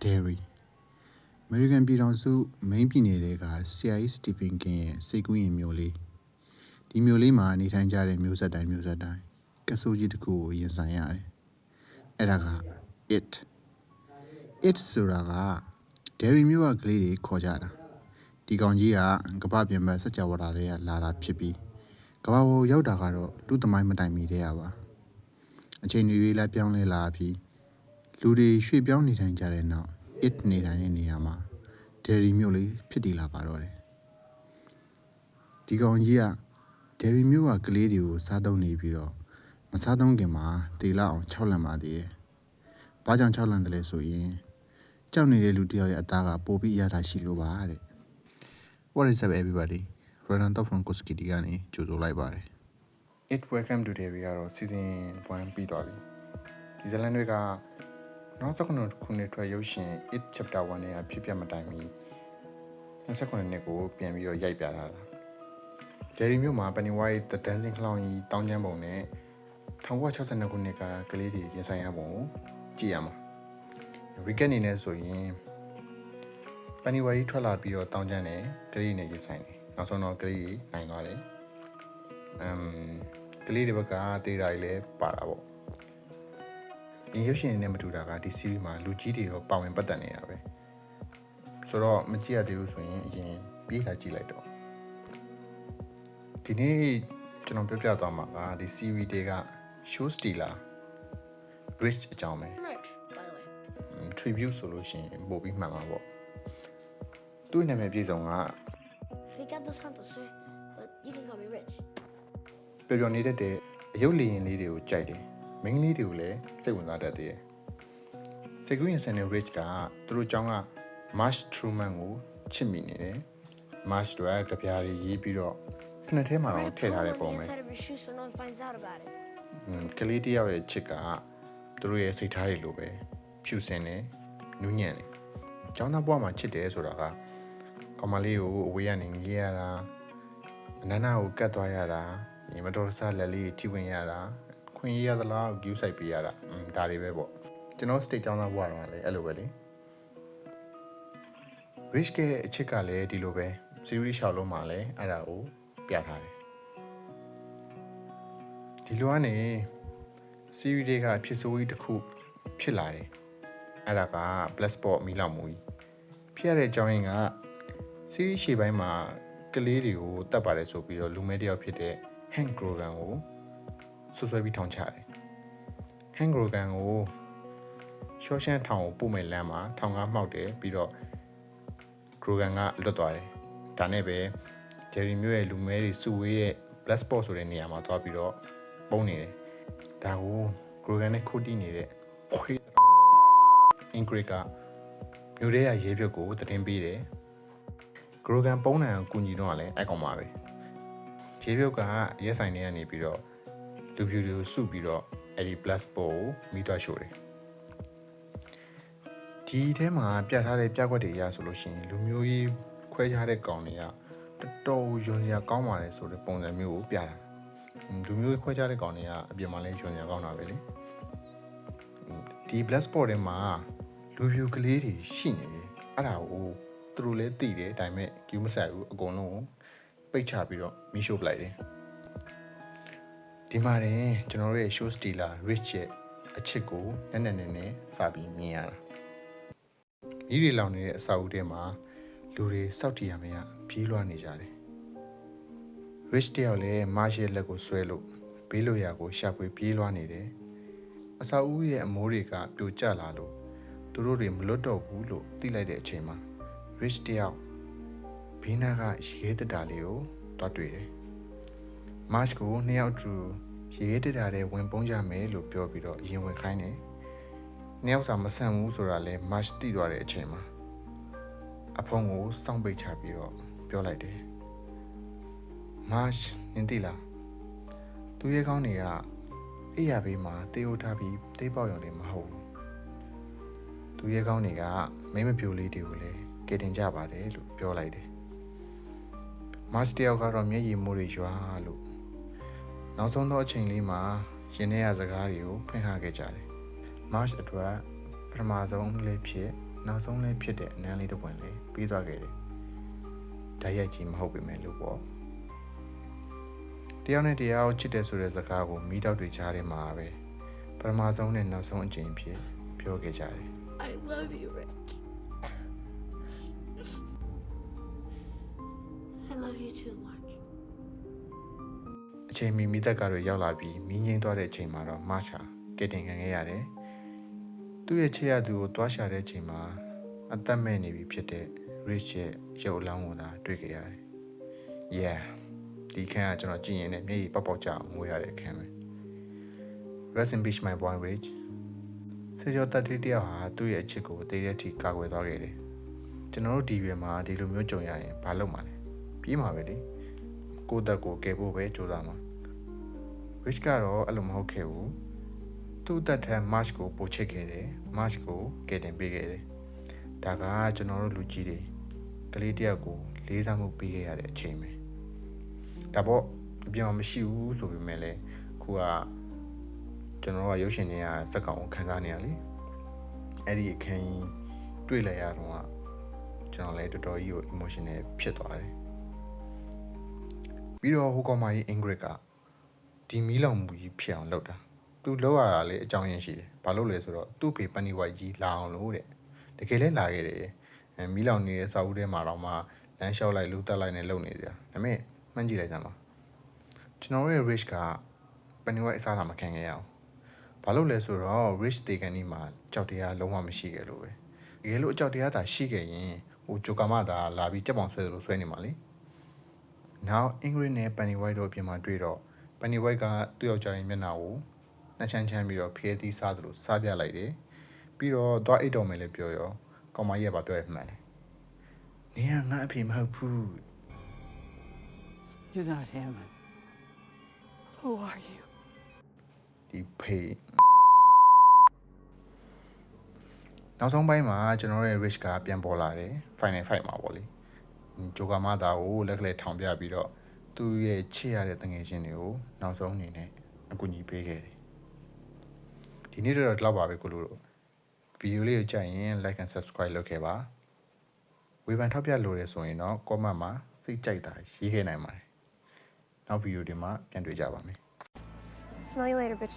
Derry American ပြည်ထောင်စု main ပြည်နယ်တွေက C.I. Stephen King ရဲ့စိတ်ကူးရင်မြို့လေးဒီမြို့လေးမှာနေထိုင်ကြတဲ့မျိုးဆက်တိုင်းကဆိုးကြီးတစ်ခုကိုရင်ဆိုင်ရတယ်အဲ့ဒါက it ဆိုတာက Derry မြို့ကကလေးတွေခေါ်ကြတာဒီကောင်ကြီးကကမ္ဘာပြင်ပစကြဝဠာတွေကလာတာဖြစ်ပြီးကမ္ဘာပေါ်ရောက်တာကတော့လူသမိုင်းမတိုင်မီတဲ့ပါအချိန်တွေလာပြောင်းလဲလာပြီးလူတွေရွှေ့ပြောင်းနေထိုင်ကြတဲ့နောက် it နေထိုင်တဲ့နေရာမှာ Derry မြို့လေးဖြစ်တည်လာပါတော့တယ်ဒီကောင်ကြီးက Derry မြို့ကကလေးတွေကိုစားသုံးနေပြီးတော့မစားသုံးခင်မှာတေလာအောင်၆လန့်ပါသေးတယ်။ဘာကြောင့်၆လန့်တယ်လဲဆိုရင်ကြောက်နေတဲ့လူတယောက်ရဲ့အသားကပိုပြီးရတာရှိလို့ပါတဲ့ What is up everybody? Ronan Top from Koskiti ကနေကြိုဆိုလိုက်ပါတယ်။ It welcome to Derry ကတော့ season 1ပြီးသွားပြီ။ဒီဇလန်တွေကနောက်19ခုနှစ်ထွက်ရုပ်ရှင် It chapter 1နဲ့ဖြစ်ပြမတိုင်မီ29နှစ်ကိုပြန်ပြီးတော့ရိုက်ပြထားတာ။ Derry မြို့မှာ Pennywise the Dancing Clown ကြီးတောင်းကျမ်းပုံနဲ့1962ခုနှစ်ကကလေးတွေပြင်ဆိုင်ရပုံကိုကြည့်ရမှာ recap အနေနဲ့ဆိုရင် Pennywise ထွက်လာပြီးတော့တောင်းကျမ်းတယ်ကလေးတွေရင်ဆိုင်တယ်နောက်ဆုံးတော့ကလေးတွေနိုင်သွားတယ်ကလေးတွေဘက်ကတေးတာကြီးလည်းပါတာပေါ့ဒီရုပ်ရှင်နဲ့မတူတာကဒီ series မှာလူကြီးတွေရောပါဝင်ပတ်သက်နေတာပဲဆိုတော့မကြည့်ရသေးဘူးဆိုရင်အရင်ပြေးလာကြည့်လိုက်တော့ဒီနေ့ကျွန်တော်ပြောပြသွားမှာကဒီ series တွေက show stealer rich အကြောင်းပဲ tribute ဆိုလို့ရှိရင်ပို့ပြီးမှန်မှာပေါ့သူ့နာမည်ပြည့်စုံက Ricardo Santos, but you can call me Rich. ပျော်နေတဲ့အရုပ်လီရင်လေးတွေကိုကြိုက်တယ်မိန်းကလေးတွေကိုလည်းစိတ်ဝင်စားတတ်တယ်စိတ်ကူးရင်ဆန်တဲ့ Rich ကသူတို့ကျောင်းက Marsh Truman ကိုချစ်မိနေတယ် Marsh တို့ကကြပြားရေးပြီးတော့ဖက်နှက်ထဲမှာတော့ထည့်ထားတဲ့ပုံပဲကလေးတယောက်ရဲ့ချစ်ကသူတို့ရဲ့စိတ်ထားတွေလိုပဲဖြူစင်တယ်နူးညံ့တယ်ကျောင်းသားဘဝမှာချစ်တယ်ဆိုတာကကောင်မလေးကိုအဝေးကနေငေးရတာအနန္နာကိုကတ်သွားရတာမတော်တဆလက်လေးထိဝင်ရတာခွင့်ရရသလားဂူးဆိုင်ပေးရတာဒါတွေပဲပေါ့ကျွန်တော် state ကျောင်းသားဘဝတော့လည်းအဲ့လိုပဲလေ Rich ရဲ့အချစ်ကလည်းဒီလိုပဲ series 6လုံးမှာလည်းအဲ့ဒါကိုပြထားတယ်ဒီလိုကနေ series တွေကဖြစ်ဆိုးကြီးတစ်ခုဖြစ်လာတယ်အဲ့ဒါက Black Spot မီလောင်မှုကြီးဖြစ်ရတဲ့အကြောင်းရင်းက series ရှေ့ပိုင်းမှာကလေးတွေကိုတတ်ပါတယ်ဆိုပြီးတော့လူမဲတယောက်ဖြစ်တဲ့ Hank Grogan ကိုဆွဆွဲပြီးထောင်ချတယ် Hank Grogan ကိုရှော့ရှန်ထောင်ကိုပို့မဲ့လမ်းမှာထောင်ကားမှောက်တယ်ပြီးတော့ Grogan ကလွတ်သွားတယ်ဒါနဲ့ပဲ Derry မြို့ရဲ့လူမဲတွေစုဝေးတဲ့ Black Spot ဆိုတဲ့နေရာမှာသွားပြီးတော့ပုံနေတယ်ဒါကို Grogan နဲ့ခုတ်တီးနေတဲ့ခွေးIngrid ကမြို့ထဲကရဲဘက်ကိုသတင်းပေးတယ် Grogan ပုံးနိုင်အောင်ကူညီတော့လည်းအဲ့ကောင်ပါပဲရဲဘက်ကရဲဆိုင်တွေကနေပြီးတော့လူပြူတွေကိုစုပြီးတော့အဲ့ဒီ Black Spot ကိုမိသွားရှို့တယ်ဒီထဲမှာပြထားတဲ့ပြကွက်တွေအရဆိုလို့ရှိရင်လူမျိုးကြီးခွဲခြားတဲ့ကောင်တွေကတော်တော်ယွန်စရာကောင်းပါလေဆိုတဲ့ပုံစံမျိုးကိုပြတာလူမျိုးကြီးခွဲခြားတဲ့ကောင်တွေကအပြင်မှာလည်းယွန်စရာကောင်းတာပဲလေဒီ Black Spot ထဲမှာလူပြူကလေးတွေရှိနေတယ်အဲ့ဒါကိုသူတို့လည်းသိတယ်ဒါပေမဲ့ကျူးမဆိုင်ဘူးအကုန်လုံးကိုပိတ်ချပြီးတော့မီးရှို့ပလိုက်တယ်ဒီမှာတင်ကျွန်တော်တို့ရဲ့ show stealer Rich ရဲ့အချစ်ကိုနက်နဲ့စပြီးမြင်ရတာမိတွေလောင်နေတဲ့အစာအုပ်ထဲမှာလူတွေစောက်တည်ရမရပြေးလွှားနေကြတယ် Rich တယောက်လည်းမားရှယ်လက်ကိုဆွဲလို့ဘေးလိုရာကိုရှာဖွေပြေးလွှားနေတယ်အစာအုပ်ရဲ့အမိုးတွေကပြိုကျလာလို့သူတို့တွေမလွတ်တော့ဘူးလို့သိလိုက်တဲ့အချိန်မှာ Rich တယောက်ဘေးနားကရဲတတာလေးကိုတွားတွေ့တယ် March ကိုနှစ်ယောက်တူရဲတတာတဲ့ဝင်ပုံးကြမယ်လို့ပြောပြီးတော့ရင်ဝင်ခိုင်းတယ်နှစ်ယောက်စာမဆန့်ဘူးဆိုတာလဲ March သိသွားတဲ့အချိန်မှာအဖုံးကိုစောင့်ပိတ်ချပြီးတော့ပြောလိုက်တယ် March နင်သိလားသူရဲ့ကောင်းတွေကအိယာဘေးမှာတေးအိုးထားပြီးတေးပေါက်ရုံတွေမဟုတ်ဘူးသူရဲ့ကောင်းတွေကမိမပြိုလေးတွေကိုလည်းကယ်တင်ကြပါတယ်လို့ပြောလိုက်တယ် March တယောက်ကတော့မျက်ရည်မိုးတွေရွာလို့နောက်ဆုံးတော့အချိန်လေးမှာရင်ထဲရစကားတွေကိုဖွင့်ဟခဲ့ကြတယ် March အတွက်ပထမဆုံးလေးဖြစ် နောက်ဆုံးလေးဖြစ်တဲ့အနမ်းလေးတစ်ပွင့်လေးပြီးသွားခဲ့တယ်။ဓာတ်ရိုက်ကြီးမဟုတ်ပေမဲ့လို့ပေါ့။တယောက်နဲ့တယောက်ချစ်တယ်ဆိုတဲ့စကားကိုမိတောက်တွေကြားထဲမှာပဲပထမဆုံးနဲ့နောက်ဆုံးအကြိမ်ဖြစ်ပြောခဲ့ကြတယ် I love you, Rick. I love you too much. ။အချိန်မီမိသက်ကားတွေရောက်လာပြီးမီးငိမ့်သွားတဲ့အချိန်မှာတော့မချာကဲတင်ခံခဲ့ရတယ်။သူ့ရဲ့ချစ်ရသူကိုတွားရှာတဲ့အချိန်မှာအသက်မဲ့နေပြီဖြစ်တဲ့ Rich ရဲ့ရုပ်အလောင်းကိုသာတွေ့ခဲ့ရတယ်။ Yeah ဒီခန်းကကျွန်တော်ကြည့်ရင်လည်းမျက်ရည်ပေါက်ပေါက်ကြအောင်ငိုရတဲ့အခန်းပဲ။ Rest in peace my boy Rich ဆေကျော်တက်လေးတယောက်ဟာသူ့ရဲ့အချစ်ကိုတည်တဲ့အထိကာကွယ်သွားခဲ့တယ်။ကျွန်တော်တို့ဒီရွယ်မှာဒီလိုမျိုးကြုံရရင်ဘာလုပ်မှာလဲ။ပြေးမှာပဲလေ။ကိုယ့်တက်ကိုကယ်ဖို့ပဲကြိုးစားမှာ။ Rich ကတော့အဲ့လိုမဟုတ်ခဲ့ဘူး။သူ့တက်ထက် March ကိုပိုချစ်ခဲ့တယ်။ March ကိုကယ်တင်ပေးခဲ့တယ်။ဒါကကျွန်တော်တို့လူကြီးတွေကလေးတယောက်ကိုလေးစားမှုပေးခဲ့ရတဲ့အချိန်ပဲ။ဒါပေါ့အပြင်မှာမရှိဘူးဆိုပေမဲ့လည်းခုကကျွန်တော်တို့ကရုပ်ရှင်တွေကစက်ကောင်ကိုခန်းစားနေရလေအဲ့ဒီအခန်းကြီးတွေ့လိုက်ရတော့ကျွန်တော်လည်းတော်တော်ကြီးကို emotional ဖြစ်သွားတယ်ပြီးတော့ဟိုကောင်မကြီး Ingrid ကဒီမီးလောင်မှုကြီးဖြစ်အောင်လုပ်တာသူလောက်ရတာလေအကြောင်းရင်းရှိတယ်ဘာလို့လဲဆိုတော့သူ့ဖေ Pennywise ကြီးလာအောင်လို့တဲ့တကယ်လဲလာခဲ့တယ်မီးလောင်နေတဲ့စာအုပ်ထဲမှာတော့မှလမ်းလျှောက်လိုက်လူတက်လိုက်နဲ့လုံနေကြဒါပေမဲ့မှန်းကြည့်လိုက်စမ်းပါကျွန်တော်ရဲ့ Rich က Pennywise အစားလာမခံခဲ့ရအောင်ဘာလို့လဲဆိုတော့ Rich တေကန်ဒီမှာကြောက်တရားလုံးဝမရှိခဲ့လို့ပဲတကယ်လို့အကြောက်တရားသာရှိခဲ့ရင်ဟိုဂျိုကာမသာလာပြီးကြက်ပေါင်ဆွဲသလိုဆွဲနေမှာလေနောက် Ingrid နဲ့ Pennywise တို့အပြင်မှာတွေ့တော့ Pennywise ကသူ့ယောက်ျားရဲ့မျက်နှာကိုနှချမ်းချမ်းပြီးတော့ဖျဲသီးစားသလိုစားပြလိုက်တယ်ပြီးတော့သွားအိတ်တော်မယ်လည်းပြောရောကောင်မကြီးကပြောရမှန်းတယ်နေကငါအဖေမဟုတ်ဘူး You're not him. Who are you? ဒီဖေးနောက်ဆုံးပိုင်းမှာကျွန်တော်ရဲ့ Rich ကပြန်ပေါ်လာတယ် Final Fight မှာပေါ့လေဂျိုကာမသားကိုလက်ကလေးထောင်ပြပြီးတော့သူ့ရဲ့ချစ်ရတဲ့တငယ်ချင်းတွေကိုနောက်ဆုံးအနေနဲ့အကူအညီပေးခဲ့တယ်ဒီနေ့တော့ဒီလောက်ပါပဲကိုလို့ဗီဒီယိုလေးကိုကြိုက်ရင် like and subscribe လုပ်ခဲ့ပါဝေဖန်ထောက်ပြလိုရဆိုရင်တော့ comment မှာစိတ်ကြိုက်တာရေးခဲ့နိုင်ပါတယ်နောက်ဗီဒီယိုဒီမှာပြန်တွေ့ကြပါမယ် Smell you later, bitch.